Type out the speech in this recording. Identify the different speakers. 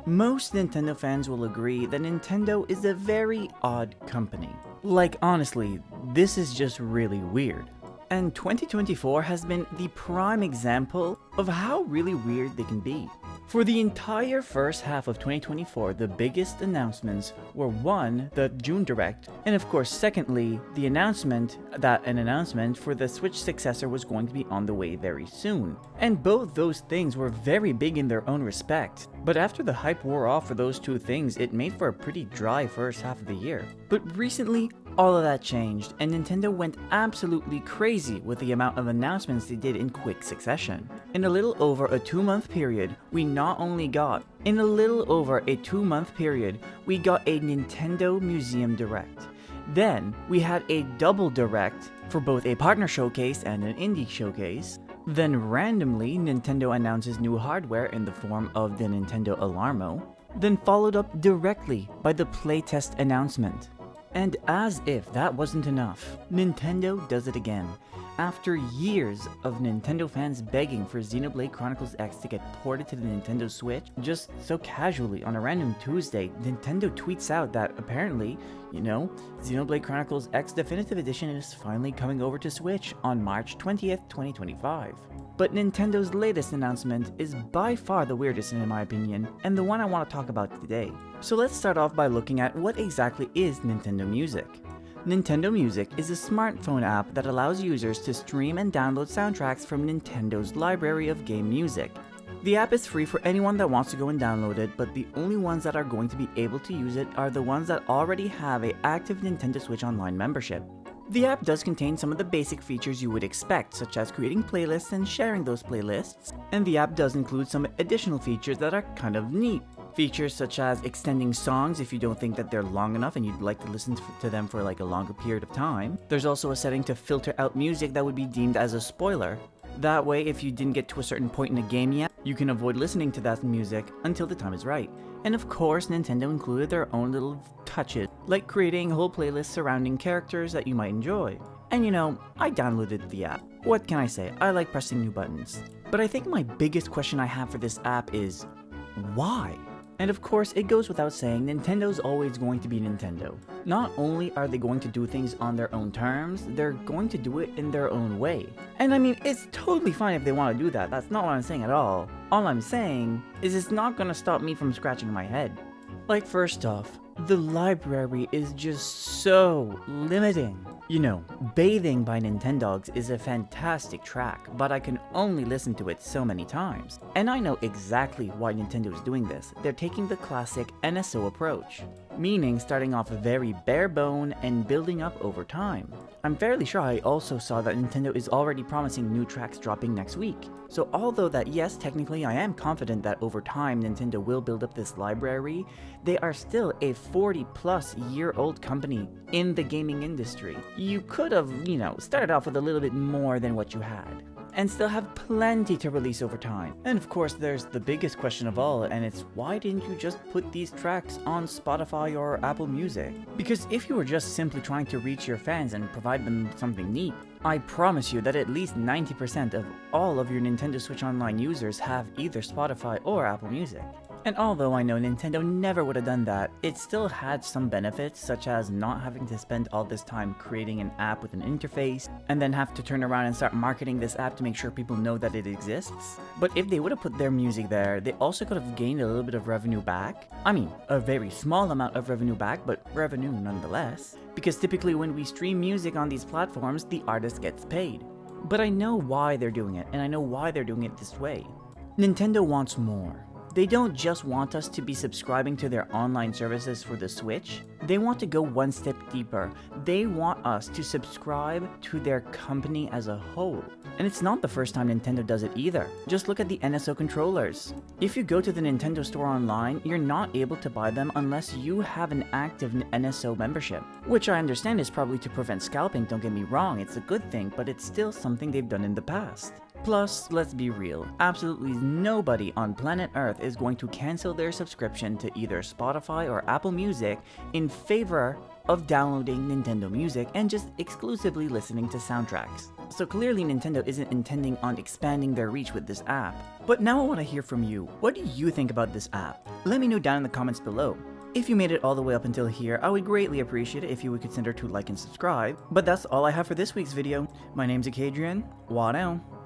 Speaker 1: Most Nintendo fans will agree that Nintendo is a very odd company. Like, honestly, this is just really weird. And 2024 has been the prime example of how really weird they can be. For the entire first half of 2024, the biggest announcements were one, the June Direct, and of course secondly, the announcement that an announcement for the Switch successor was going to be on the way very soon. And both those things were very big in their own respect. But after the hype wore off for those two things, it made for a pretty dry first half of the year. But recently, all of that changed, and Nintendo went absolutely crazy with the amount of announcements they did in quick succession. In a little over a 2-month period, we got a Nintendo Museum Direct. Then, we had a double direct for both a partner showcase and an indie showcase. Then randomly, Nintendo announces new hardware in the form of the Nintendo Alarmo. Then followed up directly by the playtest announcement. And as if that wasn't enough, Nintendo does it again. After years of Nintendo fans begging for Xenoblade Chronicles X to get ported to the Nintendo Switch, just so casually on a random Tuesday, Nintendo tweets out that apparently, Xenoblade Chronicles X Definitive Edition is finally coming over to Switch on March 20th, 2025. But Nintendo's latest announcement is by far the weirdest in my opinion, and the one I want to talk about today. So let's start off by looking at what exactly is Nintendo Music. Nintendo Music is a smartphone app that allows users to stream and download soundtracks from Nintendo's library of game music. The app is free for anyone that wants to go and download it, but the only ones that are going to be able to use it are the ones that already have an active Nintendo Switch Online membership. The app does contain some of the basic features you would expect, such as creating playlists and sharing those playlists, and the app does include some additional features that are kind of neat. Features such as extending songs if you don't think that they're long enough and you'd like to listen to them for like a longer period of time. There's also a setting to filter out music that would be deemed as a spoiler. That way, if you didn't get to a certain point in the game yet, you can avoid listening to that music until the time is right. And of course, Nintendo included their own little touches, like creating a whole playlist surrounding characters that you might enjoy. And I downloaded the app. What can I say? I like pressing new buttons. But I think my biggest question I have for this app is, why? And of course, it goes without saying, Nintendo's always going to be Nintendo. Not only are they going to do things on their own terms, they're going to do it in their own way. And I mean, it's totally fine if they want to do that, that's not what I'm saying at all. All I'm saying is it's not going to stop me from scratching my head. Like, first off, the library is just so limiting. Bathing by Nintendogs is a fantastic track, but I can only listen to it so many times. And I know exactly why Nintendo is doing this. They're taking the classic NSO approach, meaning starting off very bare bone and building up over time. I'm fairly sure I also saw that Nintendo is already promising new tracks dropping next week. So although that yes, technically I am confident that over time Nintendo will build up this library, they are still a 40+ year old company in the gaming industry. You could have, started off with a little bit more than what you had, and still have plenty to release over time. And of course there's the biggest question of all, and it's why didn't you just put these tracks on Spotify or Apple Music? Because if you were just simply trying to reach your fans and provide them something neat, I promise you that at least 90% of all of your Nintendo Switch Online users have either Spotify or Apple Music. And although I know Nintendo never would have done that, it still had some benefits, such as not having to spend all this time creating an app with an interface, and then have to turn around and start marketing this app to make sure people know that it exists. But if they would have put their music there, they also could have gained a little bit of revenue back. I mean, a very small amount of revenue back, but revenue nonetheless. Because typically when we stream music on these platforms, the artist gets paid. But I know why they're doing it, and I know why they're doing it this way. Nintendo wants more. They don't just want us to be subscribing to their online services for the Switch, they want to go one step deeper. They want us to subscribe to their company as a whole. And it's not the first time Nintendo does it either. Just look at the NSO controllers. If you go to the Nintendo store online, you're not able to buy them unless you have an active NSO membership. Which I understand is probably to prevent scalping, don't get me wrong, it's a good thing, but it's still something they've done in the past. Plus, let's be real, absolutely nobody on planet Earth is going to cancel their subscription to either Spotify or Apple Music in favor of downloading Nintendo Music and just exclusively listening to soundtracks. So clearly Nintendo isn't intending on expanding their reach with this app. But now I want to hear from you. What do you think about this app? Let me know down in the comments below. If you made it all the way up until here, I would greatly appreciate it if you would consider to like and subscribe. But that's all I have for this week's video. My name's Acadrien. Wow now.